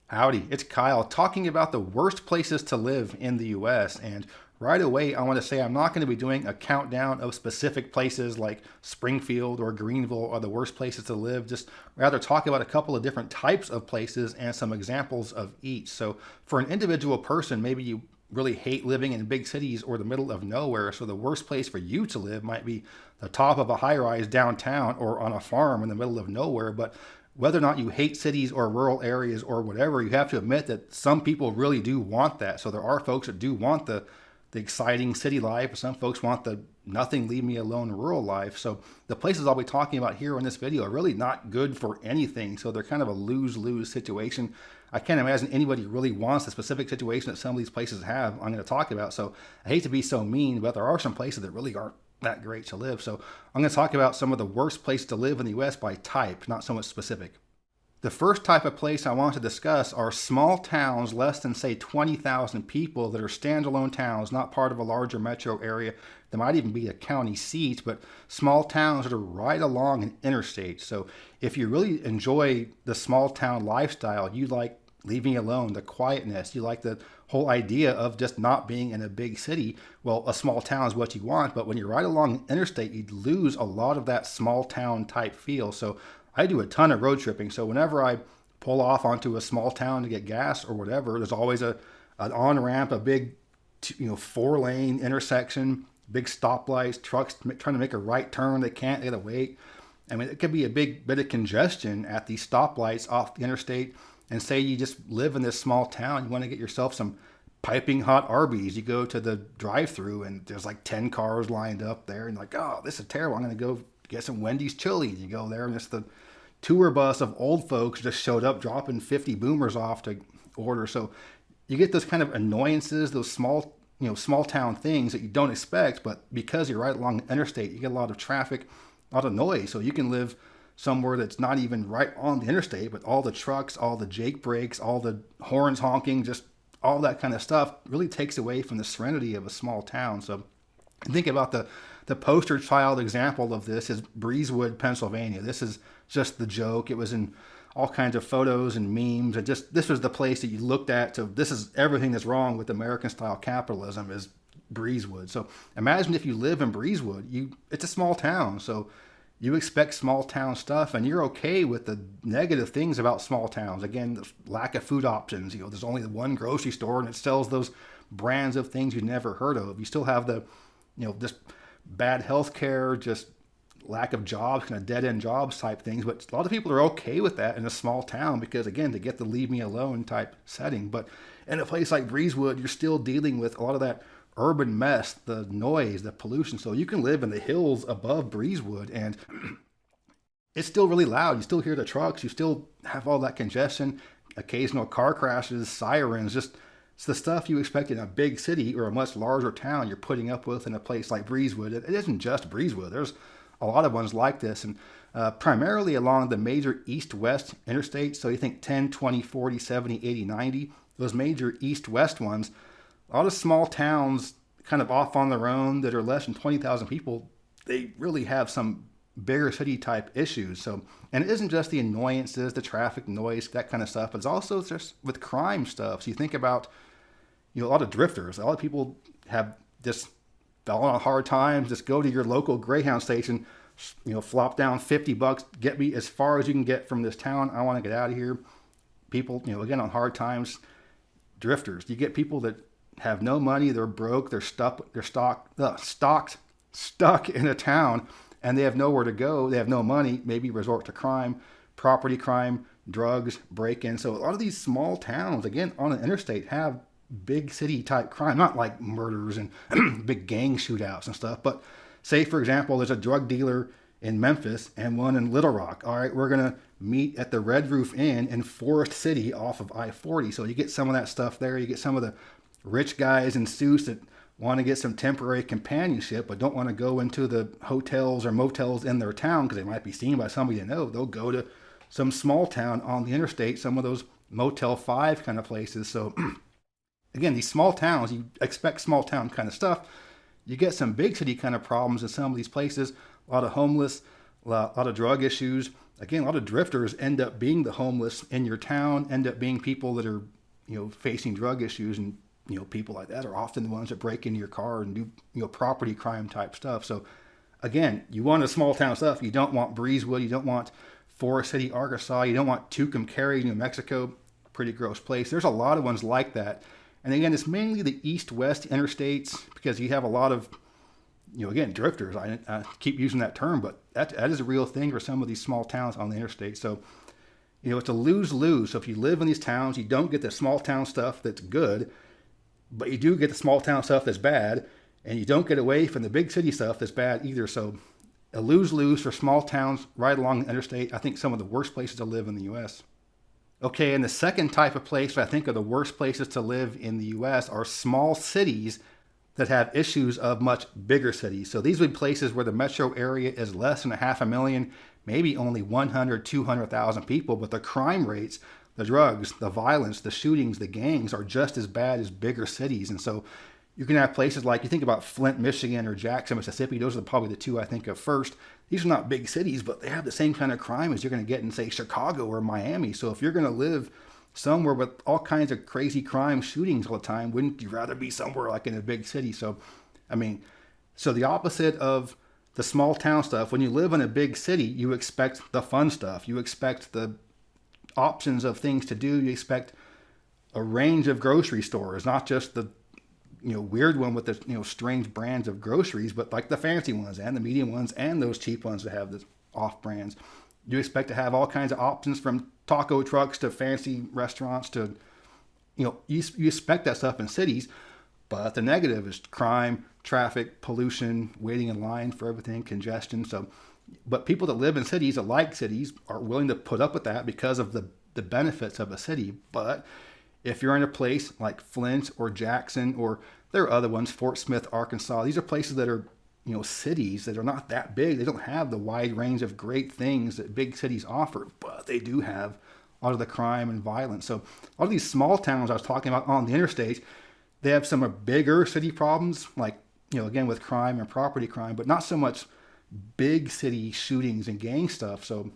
Howdy, it's Kyle talking about the worst places to live in the US. And right away, I want to say I'm not going to be doing a countdown of specific places like Springfield or Greenville are the worst places to live. Just rather talk about a couple of different types of places and some examples of each. So, for an individual person, maybe you really hate living in big cities or the middle of nowhere. So, the worst place for you to live might be the top of a high rise downtown or on a farm in the middle of nowhere. But whether or not you hate cities or rural areas or whatever, you have to admit that some people really do want that. So there are folks that do want the exciting city life. Some folks want the nothing, leave me alone rural life. So the places I'll be talking about here in this video are really not good for anything. So they're kind of a lose-lose situation. I can't imagine anybody really wants the specific situation that some of these places have I'm going to talk about. So I hate to be so mean, but there are some places that really aren't that great to live. So I'm going to talk about some of the worst places to live in the US by type, not so much specific. The first type of place I want to discuss are small towns less than, say, 20,000 people that are standalone towns, not part of a larger metro area. They might even be a county seat, but small towns that are right along an interstate. So if you really enjoy the small town lifestyle, you like leaving alone, the quietness, you like the whole idea of just not being in a big city, well, a small town is what you want. But when you're right along an interstate, you lose a lot of that small town type feel. So I do a ton of road tripping. So whenever I pull off onto a small town to get gas or whatever, there's always an on ramp, a big, 4-lane intersection, big stoplights, trucks trying to make a right turn. They can't, they gotta wait. I mean, it could be a big bit of congestion at these stoplights off the interstate. And say you just live in this small town, you want to get yourself some piping hot Arby's. You go to the drive-through and there's like 10 cars lined up there, and like, oh, this is terrible. I'm going to go get some Wendy's chili. You go there, and it's the tour bus of old folks just showed up dropping 50 boomers off to order. So you get those kind of annoyances, those small, small town things that you don't expect, but because you're right along the interstate, you get a lot of traffic, a lot of noise. So you can live somewhere that's not even right on the interstate, but all the trucks, all the Jake brakes, all the horns honking, just all that kind of stuff really takes away from the serenity of a small town. So think about the poster child example of this is Breezewood, Pennsylvania. This is just the joke. It was in all kinds of photos and memes. And just this was the place that you looked at. So this is everything that's wrong with American style capitalism is Breezewood. So imagine if you live in Breezewood, it's a small town. So you expect small town stuff and you're okay with the negative things about small towns. Again, the lack of food options. There's only the one grocery store and it sells those brands of things you've never heard of. You still have the, just bad health care, just lack of jobs, kind of dead end jobs type things. But a lot of people are okay with that in a small town because, again, to get the leave me alone type setting. But in a place like Breezewood, you're still dealing with a lot of that urban mess, the noise, the pollution. So you can live in the hills above Breezewood and it's still really loud. You still hear the trucks. You still have all that congestion, occasional car crashes, sirens, just it's the stuff you expect in a big city or a much larger town you're putting up with in a place like Breezewood. It isn't just Breezewood. There's a lot of ones like this, and primarily along the major east-west interstates. So you think 10, 20, 40, 70, 80, 90, those major east-west ones, a lot of small towns kind of off on their own that are less than 20,000 people, they really have some bigger city type issues. So, and it isn't just the annoyances, the traffic noise, that kind of stuff, but it's also just with crime stuff. So you think about, a lot of drifters, a lot of people have just fallen on hard times, just go to your local Greyhound station, flop down $50, get me as far as you can get from this town. I want to get out of here. People, again, on hard times, drifters. You get people that have no money, they're broke, they're stuck in a town, and they have nowhere to go. They have no money, maybe resort to crime, property crime, drugs, break-in. So a lot of these small towns, again, on an interstate have big city type crime, not like murders and big gang shootouts and stuff, but say, for example, there's a drug dealer in Memphis and one in Little Rock. All right, we're going to meet at the Red Roof Inn in Forest City off of I-40. So you get some of that stuff there. You get some of the rich guys in suits that want to get some temporary companionship but don't want to go into the hotels or motels in their town because they might be seen by somebody they know. They'll go to some small town on the interstate, some of those Motel 5 kind of places. So again, these small towns, you expect small town kind of stuff. You get some big city kind of problems in some of these places. A lot of homeless, a lot of drug issues. again, a lot of drifters end up being the homeless in your town, end up being people that are, facing drug issues, and people like that are often the ones that break into your car and do property crime type stuff. So again, you want a small town stuff. You don't want Breezewood. You don't want Forest City, Arkansas. You don't want Tucumcari, New Mexico. Pretty gross place. There's a lot of ones like that. And again, it's mainly the east-west interstates because you have a lot of, again, drifters. I keep using that term, but that is a real thing for some of these small towns on the interstate. So, it's a lose-lose. So if you live in these towns, you don't get the small town stuff that's good, but you do get the small town stuff that's bad, and you don't get away from the big city stuff that's bad either. So a lose-lose for small towns right along the interstate. I think some of the worst places to live in the U.S. Okay, and the second type of place that I think are the worst places to live in the U.S. are small cities that have issues of much bigger cities. So these would be places where the metro area is less than 500,000, maybe only 100, 200,000 people, but the crime rates, the drugs, the violence, the shootings, the gangs are just as bad as bigger cities. And so you can have places like, you think about Flint, Michigan, or Jackson, Mississippi. Those are probably the two I think of first. These are not big cities, but they have the same kind of crime as you're going to get in, say, Chicago or Miami. So if you're going to live somewhere with all kinds of crazy crime, shootings all the time, wouldn't you rather be somewhere like in a big city? So, so the opposite of the small town stuff, when you live in a big city, you expect the fun stuff. You expect the options of things to do. You expect a range of grocery stores, not just the weird one with the strange brands of groceries, but like the fancy ones and the medium ones and those cheap ones that have the off brands. You expect to have all kinds of options, from taco trucks to fancy restaurants to, you expect that stuff in cities, but the negative is crime, traffic, pollution, waiting in line for everything, congestion. So, but people that live in cities, that like cities, are willing to put up with that because of the benefits of a city. But if you're in a place like Flint or Jackson, or there are other ones, Fort Smith, Arkansas, these are places that are, cities that are not that big. They don't have the wide range of great things that big cities offer, but they do have a lot of the crime and violence. So a lot of these small towns I was talking about on the interstate, they have some bigger city problems, like, again, with crime and property crime, but not so much big city shootings and gang stuff. So,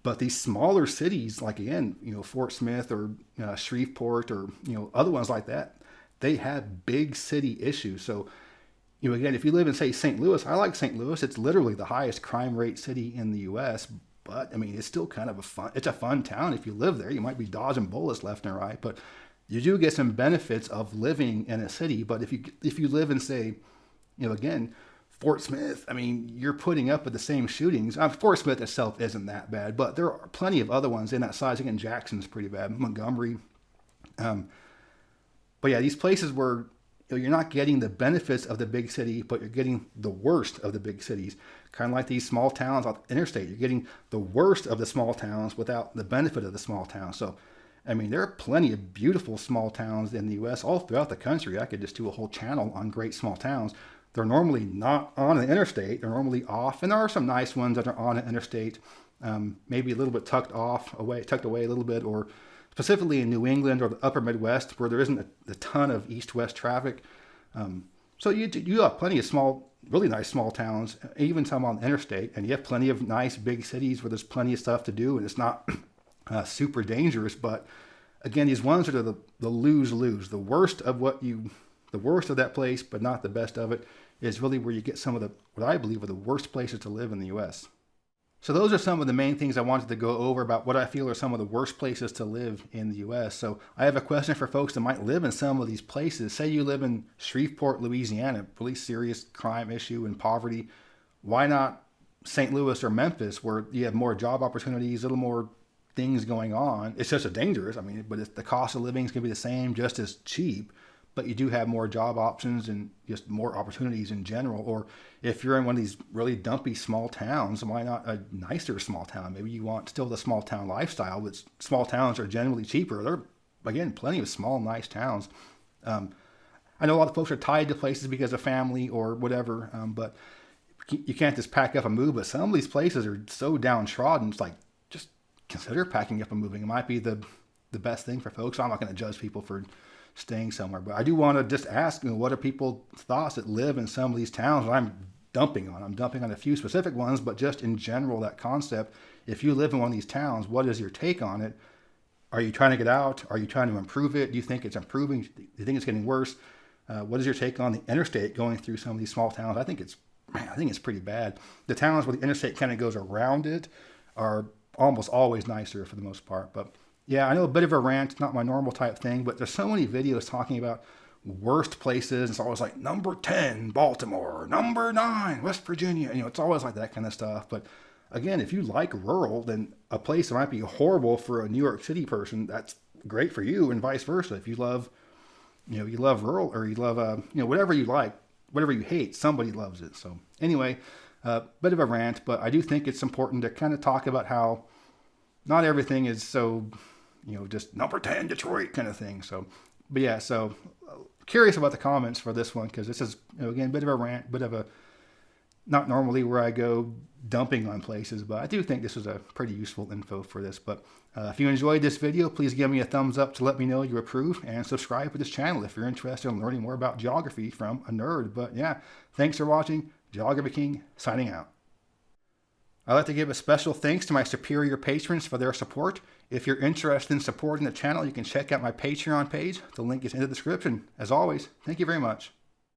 but these smaller cities, like, again, Fort Smith or Shreveport or, other ones like that, they have big city issues. So, again, if you live in, say, St. Louis, I like St. Louis. It's literally the highest crime rate city in the U.S., but, it's still kind of it's a fun town. If you live there, you might be dodging bullets left and right, but you do get some benefits of living in a city. But if you live in, say, again, Fort Smith, you're putting up with the same shootings. Fort Smith itself isn't that bad, but there are plenty of other ones in that size. Again, Jackson's pretty bad, Montgomery. But yeah, these places where you're not getting the benefits of the big city, but you're getting the worst of the big cities. Kind of like these small towns on the interstate. You're getting the worst of the small towns without the benefit of the small towns. So, there are plenty of beautiful small towns in the U.S. all throughout the country. I could just do a whole channel on great small towns. They're normally not on an interstate. They're normally off. And there are some nice ones that are on an interstate, maybe a little bit tucked away a little bit, or specifically in New England or the upper Midwest where there isn't a ton of east-west traffic. So you have plenty of really nice small towns, even some on the interstate, and you have plenty of nice big cities where there's plenty of stuff to do, and it's not super dangerous. But again, these ones that are the lose-lose, the worst of that place, but not the best of it, is really where you get some of what I believe are the worst places to live in the U.S. So those are some of the main things I wanted to go over about what I feel are some of the worst places to live in the U.S. So I have a question for folks that might live in some of these places. Say you live in Shreveport, Louisiana, really serious crime issue and poverty. Why not St. Louis or Memphis, where you have more job opportunities, a little more things going on? It's just as dangerous. But the cost of living is going to be the same, just as cheap. But you do have more job options and just more opportunities in general. Or if you're in one of these really dumpy small towns, why not a nicer small town? Maybe you want still the small town lifestyle, but small towns are generally cheaper. There are, again, plenty of small, nice towns. I know a lot of folks are tied to places because of family or whatever, but you can't just pack up and move. But some of these places are so downtrodden, it's like, just consider packing up and moving. It might be the best thing for folks. I'm not going to judge people for staying somewhere, but I do want to just ask, what are people's thoughts that live in some of these towns? I'm dumping on. I'm dumping on a few specific ones, but just in general, that concept. If you live in one of these towns, what is your take on it? Are you trying to get out? Are you trying to improve it? Do you think it's improving? Do you think it's getting worse? What is your take on the interstate going through some of these small towns? I think it's pretty bad. The towns where the interstate kind of goes around it are almost always nicer for the most part. But yeah, I know a bit of a rant, not my normal type thing, but there's so many videos talking about worst places. It's always like number 10, Baltimore, number 9, West Virginia. It's always like that kind of stuff. But again, if you like rural, then a place that might be horrible for a New York City person, that's great for you, and vice versa. If you love, you love rural, or you love, whatever you like, whatever you hate, somebody loves it. So anyway, bit of a rant, but I do think it's important to kind of talk about how not everything is so, just number 10 Detroit kind of thing. So, but yeah, so curious about the comments for this one, because this is, again, a bit of a rant, bit of a, not normally where I go dumping on places, but I do think this was a pretty useful info for this. But if you enjoyed this video, please give me a thumbs up to let me know you approve, and subscribe to this channel if you're interested in learning more about geography from a nerd. But yeah, thanks for watching. Geography King signing out. I'd like to give a special thanks to my superior patrons for their support. If you're interested in supporting the channel, you can check out my Patreon page. The link is in the description. As always, thank you very much.